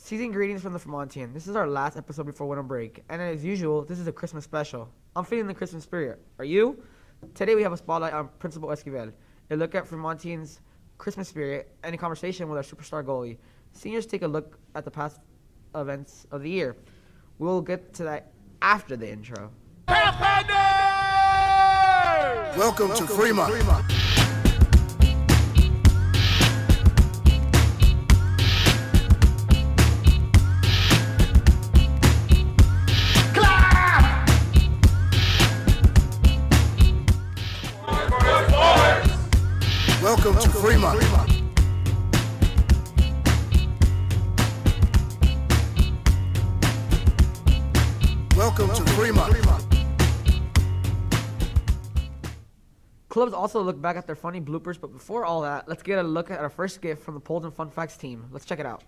Season greetings from the Fremontian. This is our last episode before winter break, and as usual, this is a Christmas special. I'm feeling the Christmas spirit. Are you? Today we have a spotlight on Principal Esquivel, a look at Fremontian's Christmas spirit, and a conversation with our superstar goalie. Seniors take a look at the past events of the year. We'll get to that after the intro. Welcome to Fremont. Welcome to Fremont. Welcome to Fremont. Clubs also look back at their funny bloopers, but before all that, let's get a look at our first gift from the Polls and Fun Facts team. Let's check it out.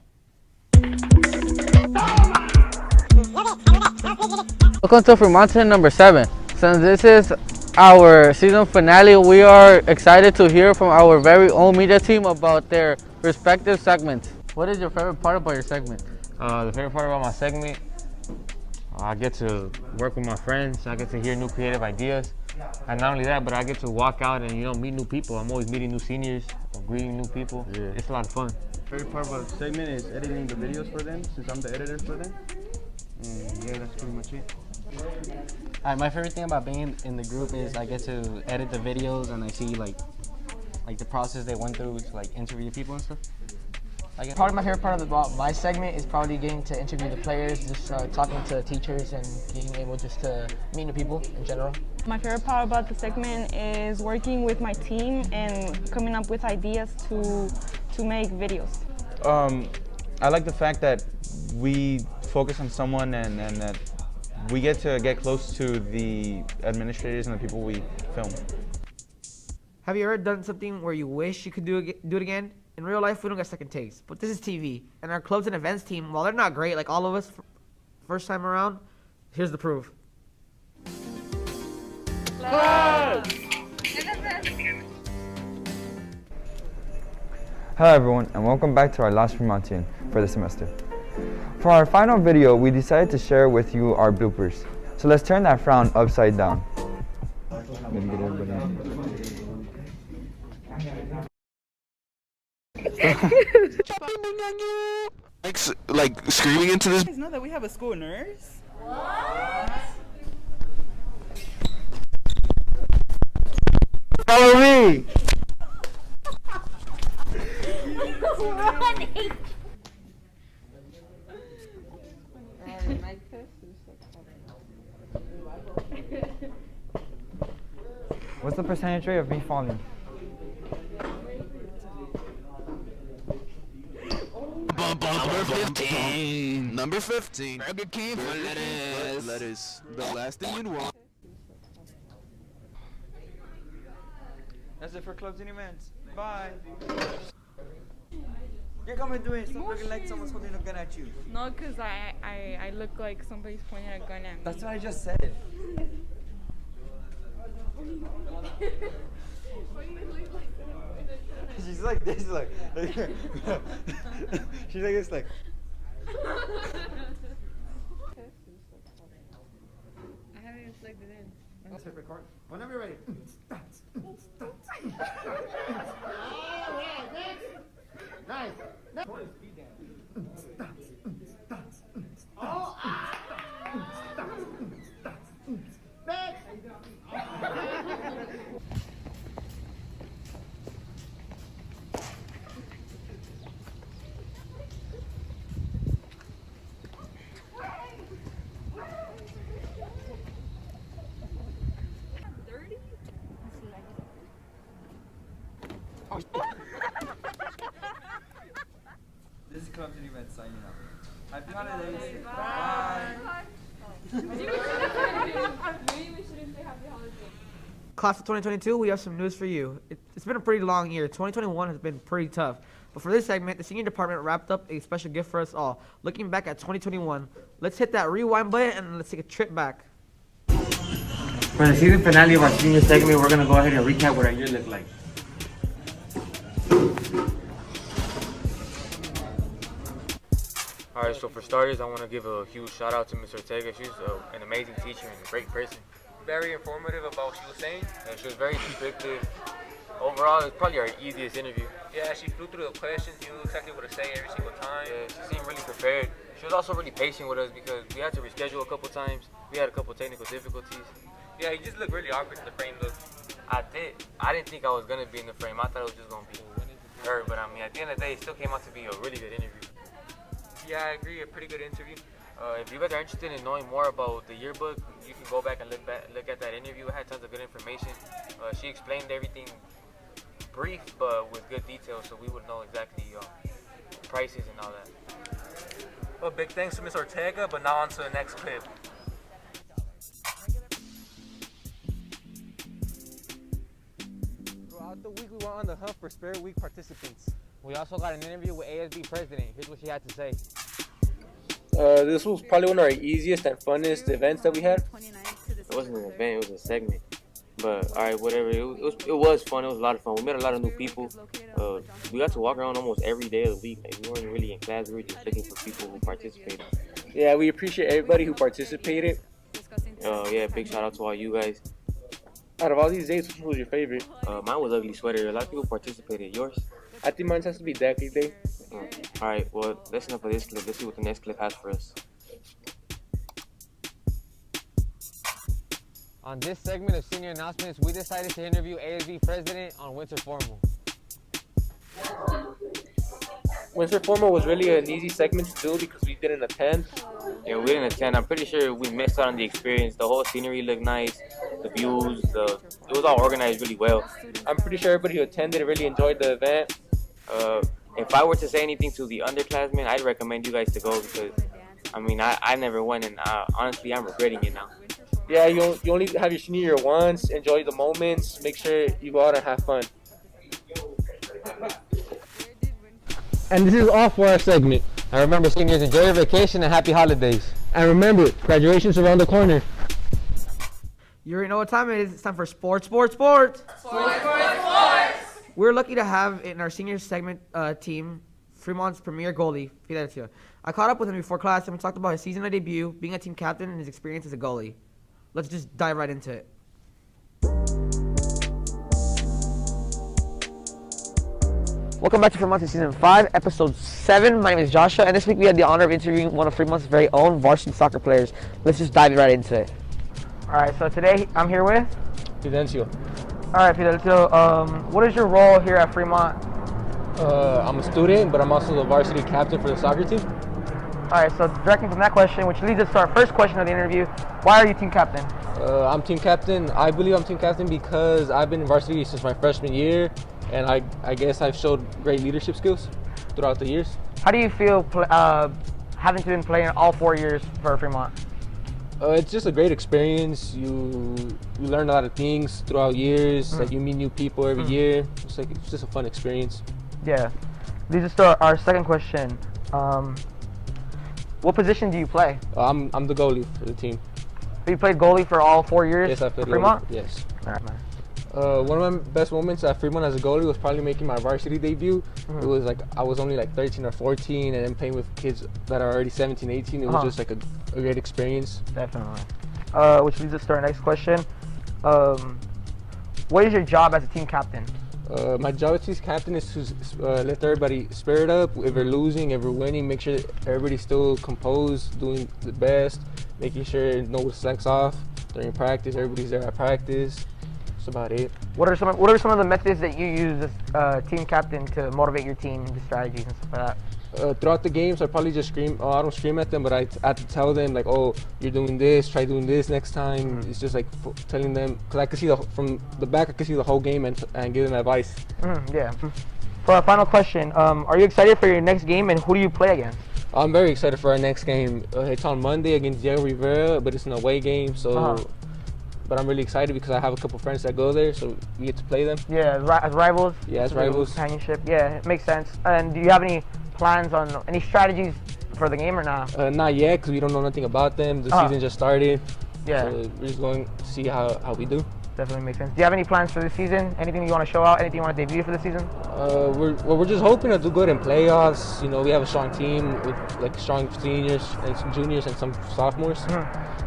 Welcome to Fremontian number 7. Since this is our season finale, we are excited to hear from our very own media team about their respective segments. What is your favorite part about your segment? The favorite part about my segment, I get to work with my friends. I get to hear new creative ideas. And not only that, but I get to walk out and, meet new people. I'm always meeting new seniors or greeting new people. Yeah. It's a lot of fun. Favorite part about the segment is editing the videos for them, since I'm the editor for them. And yeah, that's pretty much it. My favorite thing about being in the group is I get to edit the videos and I see like the process they went through to interview people and stuff. Probably my favorite part about my segment is probably getting to interview the players, just talking to teachers and being able just to meet new people in general. My favorite part about the segment is working with my team and coming up with ideas to make videos. I like the fact that we focus on someone and that we get to get close to the administrators and the people we film. Have you ever done something where you wish you could do it again? In real life, we don't get second takes, but this is TV. And our clubs and events team, while they're not great like all of us first time around, here's the proof. Hello everyone, and welcome back to our last Fremontian for the semester. For our final video, we decided to share with you our bloopers. So let's turn that frown upside down. Like screaming into this. You guys know that we have a school nurse? Follow me! What's the percentage rate of me falling? Number 15. Number 15. Burger King for lettuce. Lettuce. The last thing you'd want. That's it for clubs and events. Bye. You're coming to it. Stop looking like someone's holding a gun at you. No, because I look like somebody's pointing a gun at me. That's what I just said. She's like this, like. She's like this, like. I haven't even plugged it in. Let's hit record. Whenever you're ready. Nice. This is clubs and events signing out. Happy holidays. Bye. Class of 2022, we have some news for you. It's been a pretty long year. 2021 has been pretty tough. But for this segment, the senior department wrapped up a special gift for us all. Looking back at 2021, let's hit that rewind button and let's take a trip back. For the season finale of our senior segment, we're going to go ahead and recap what our year looked like. Our Alright, so for starters, I want to give a huge shout out to Ms. Ortega. She's an amazing teacher and a great person. Very informative about what she was saying. And she was very descriptive. Overall, it's probably our easiest interview. Yeah, she flew through the questions, knew exactly what to say every single time. Yeah, she seemed really prepared. She was also really patient with us because we had to reschedule a couple times. We had a couple technical difficulties. Yeah, you just looked really awkward in the frame look. I didn't think I was going to be in the frame. I thought it was just going to be her. But I mean, at the end of the day, it still came out to be a really good interview. Yeah, I agree. A pretty good interview. If you guys are interested in knowing more about the yearbook, you can go back and look at that interview. It had tons of good information. She explained everything brief, but with good details, so we would know exactly prices and all that. Well, big thanks to Ms. Ortega, but now on to the next clip. Throughout the week, we went on the hunt for Spirit Week participants. We also got an interview with ASB president. Here's what she had to say. This was probably one of our easiest and funnest events that we had. It wasn't an event, it was a segment. But alright, whatever. It was fun. It was a lot of fun. We met a lot of new people. We got to walk around almost every day of the week. Like, we weren't really in class. We were just looking for people who participated. Yeah, we appreciate everybody who participated. Yeah, big shout out to all you guys. Out of all these days, which was your favorite? Mine was Ugly Sweater. A lot of people participated. Yours? I think mine has to be Decade Day. Alright, well, that's enough of this clip. Let's see what the next clip has for us. On this segment of senior announcements, we decided to interview ASB president on winter formal. Winter formal was really an easy segment to do because we didn't attend. Yeah, we didn't attend. I'm pretty sure we missed out on the experience. The whole scenery looked nice. The views, it was all organized really well. I'm pretty sure everybody who attended really enjoyed the event. If I were to say anything to the underclassmen, I'd recommend you guys to go because, I mean, I never went, and honestly, I'm regretting it now. Yeah, you only have your senior year once. Enjoy the moments. Make sure you go out and have fun. And this is all for our segment. And remember, seniors, enjoy your vacation and happy holidays. And remember, graduation's around the corner. You already know what time it is. It's time for sports. We're lucky to have in our senior segment team Fremont's premier goalie, Fidelio. I caught up with him before class and we talked about his season debut, being a team captain, and his experience as a goalie. Let's just dive right into it. Welcome back to Fremontian Season 5, Episode 7. My name is Joshua, and this week we had the honor of interviewing one of Fremont's very own varsity soccer players. Let's just dive right into it. Alright, so today I'm here with Fidencio. Alright, Fidelio, what is your role here at Fremont? I'm a student, but I'm also the varsity captain for the soccer team. Alright, so directly from that question, which leads us to our first question of the interview, why are you team captain? I'm team captain. I believe I'm team captain because I've been in varsity since my freshman year, and I guess I've showed great leadership skills throughout the years. How do you feel having been playing all 4 years for Fremont? It's just a great experience. You learn a lot of things throughout years. Like you meet new people every year. It's just a fun experience. Yeah. Leads us to our second question. What position do you play? I'm the goalie for the team. So you played goalie for all 4 years? Yes, I played Fremont? goalie. Yes. All right, man. One of my best moments at Fremont as a goalie was probably making my varsity debut. It was like I was only like 13 or 14, and then playing with kids that are already 17, 18. It was just like a great experience. Definitely. Which leads us to our next question. What is your job as a team captain? My job as team captain is to let everybody spirit up. If we're losing, if we're winning, make sure that everybody's still composed, doing the best, making sure no one slacks off during practice. Everybody's there at practice. That's about it. What are some of the methods that you use as team captain to motivate your team, the strategies and stuff like that? Throughout the games, I probably just scream. I don't scream at them, but I have to tell them like, "Oh, you're doing this. Try doing this next time." It's just like telling them because I could see from the back. I could see the whole game and give them advice. Yeah. For our final question, are you excited for your next game, and who do you play against? I'm very excited for our next game. It's on Monday against Diego Rivera, but it's an away game, so. But I'm really excited because I have a couple friends that go there, so we get to play them. Yeah, as rivals. Yeah, as rivals. Companionship. Yeah, it makes sense. And do you have any plans on any strategies for the game or not? Not yet, because we don't know nothing about them. The season just started. Yeah. So we're just going to see how we do. Definitely makes sense. Do you have any plans for this season? Anything you want to show out? Anything you want to debut for the season? We're just hoping to do good in playoffs. You know, we have a strong team with like strong seniors and some juniors and some sophomores.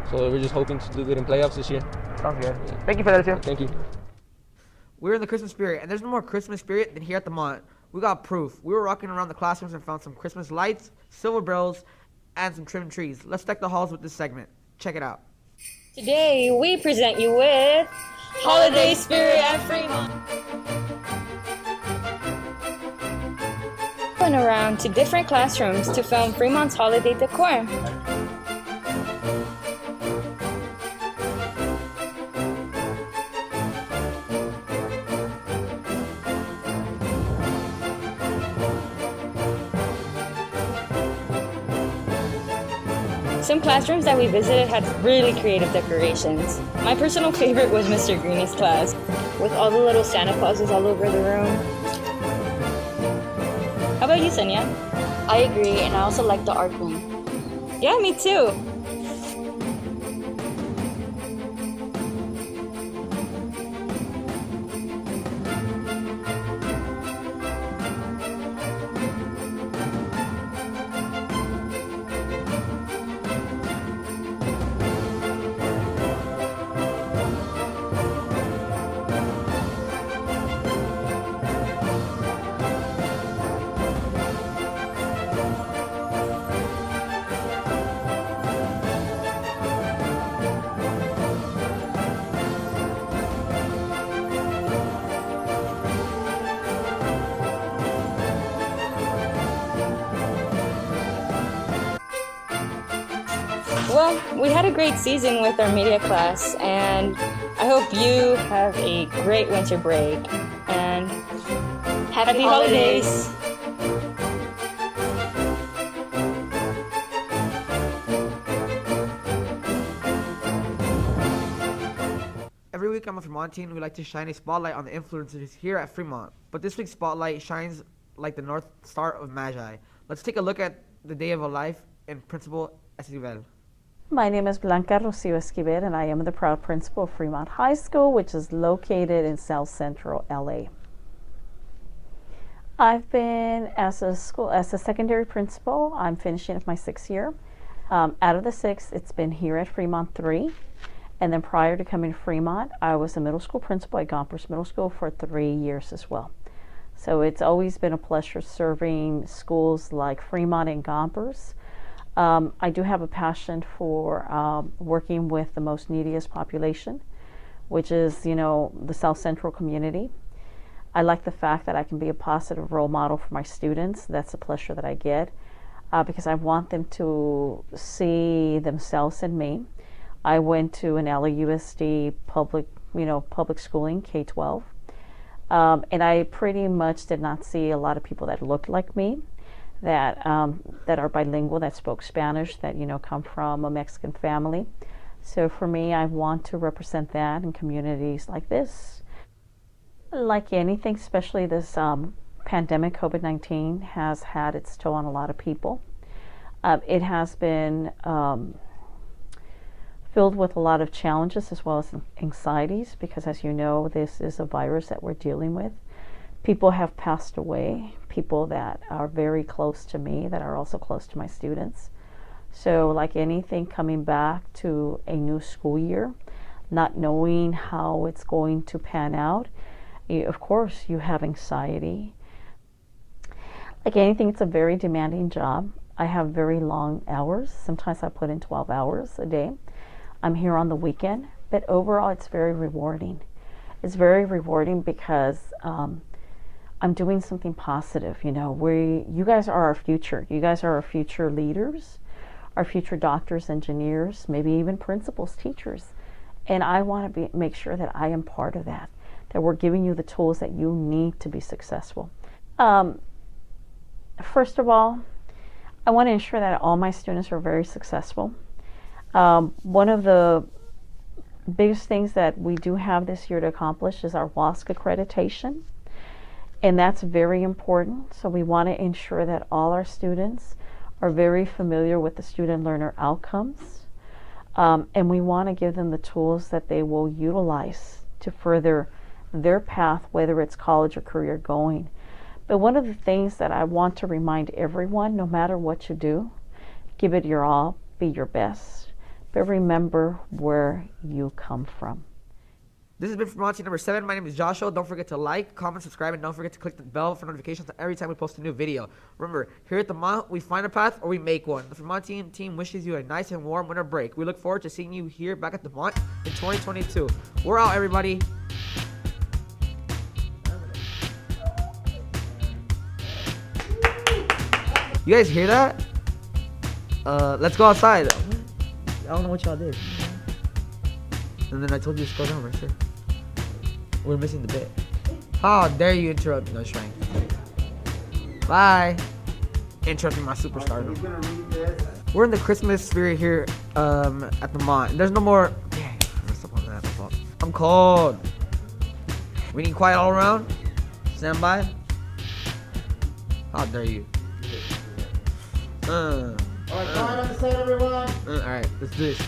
So we're just hoping to do good in playoffs this year. Sounds good. Thank you for that, too. Thank you. We're in the Christmas spirit, and there's no more Christmas spirit than here at the Mont. We got proof. We were walking around the classrooms and found some Christmas lights, silver bells, and some trimmed trees. Let's deck the halls with this segment. Check it out. Today, we present you with Holiday Spirit at Fremont. Went around to different classrooms to film Fremont's holiday decor. Some classrooms that we visited had really creative decorations. My personal favorite was Mr. Greeny's class, with all the little Santa Clauses all over the room. How about you, Sonia? I agree, and I also like the art room. Yeah, me too. Well, we had a great season with our media class, and I hope you have a great winter break, and happy holidays. Every week on the Fremontian, we like to shine a spotlight on the influencers here at Fremont. But this week's spotlight shines like the North Star of Magi. Let's take a look at the day of a life in Principal Esquivel. My name is Blanca Rocio Esquivel, and I am the proud principal of Fremont High School, which is located in South Central LA. I've been as a secondary principal. I'm finishing up my 6th year. Out of the 6, it's been here at Fremont 3. And then prior to coming to Fremont, I was a middle school principal at Gompers Middle School for 3 years as well. So it's always been a pleasure serving schools like Fremont and Gompers. I do have a passion for working with the most neediest population, which is, you know, the South Central community. I like the fact that I can be a positive role model for my students. That's a pleasure that I get because I want them to see themselves in me. I went to an LAUSD public schooling, K-12, and I pretty much did not see a lot of people that looked like me, that are bilingual, that spoke Spanish, that, you know, come from a Mexican family. So for me, I want to represent that in communities like this. Like anything, especially this pandemic, COVID-19 has had its toll on a lot of people. It has been filled with a lot of challenges as well as anxieties, because as you know, this is a virus that we're dealing with. People have passed away, people that are very close to me, that are also close to my students. So like anything, coming back to a new school year, not knowing how it's going to pan out, of course you have anxiety. Like anything, it's a very demanding job. I have very long hours. Sometimes I put in 12 hours a day. I'm here on the weekend, but overall it's very rewarding. It's very rewarding because I'm doing something positive. You know, you guys are our future. You guys are our future leaders, our future doctors, engineers, maybe even principals, teachers. And I want to make sure that I am part of that we're giving you the tools that you need to be successful. First of all, I want to ensure that all my students are very successful. One of the biggest things that we do have this year to accomplish is our WASC accreditation. And that's very important. So we want to ensure that all our students are very familiar with the student learner outcomes. And we want to give them the tools that they will utilize to further their path, whether it's college or career going. But one of the things that I want to remind everyone, no matter what you do, give it your all, be your best, but remember where you come from. This has been Fremontian number 7. My name is Joshua. Don't forget to like, comment, subscribe, and don't forget to click the bell for notifications every time we post a new video. Remember, here at the Mont, we find a path or we make one. The Fremontian team wishes you a nice and warm winter break. We look forward to seeing you here back at the Mont in 2022. We're out, everybody. You guys hear that? Let's go outside. I don't know what y'all did. And then I told you to scroll down right there. We're missing the bit. How dare you interrupt me? No, Shrine. Bye. Interrupting my superstar. We're in the Christmas spirit here at the Mont. There's no more. Dang, I messed up on that. I'm cold. We need quiet all around. Stand by. How dare you? Alright, quiet on the set, everyone. Alright, let's do this.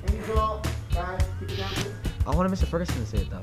Angel, guys, keep it down, please. I want to Mr. Ferguson to say it though.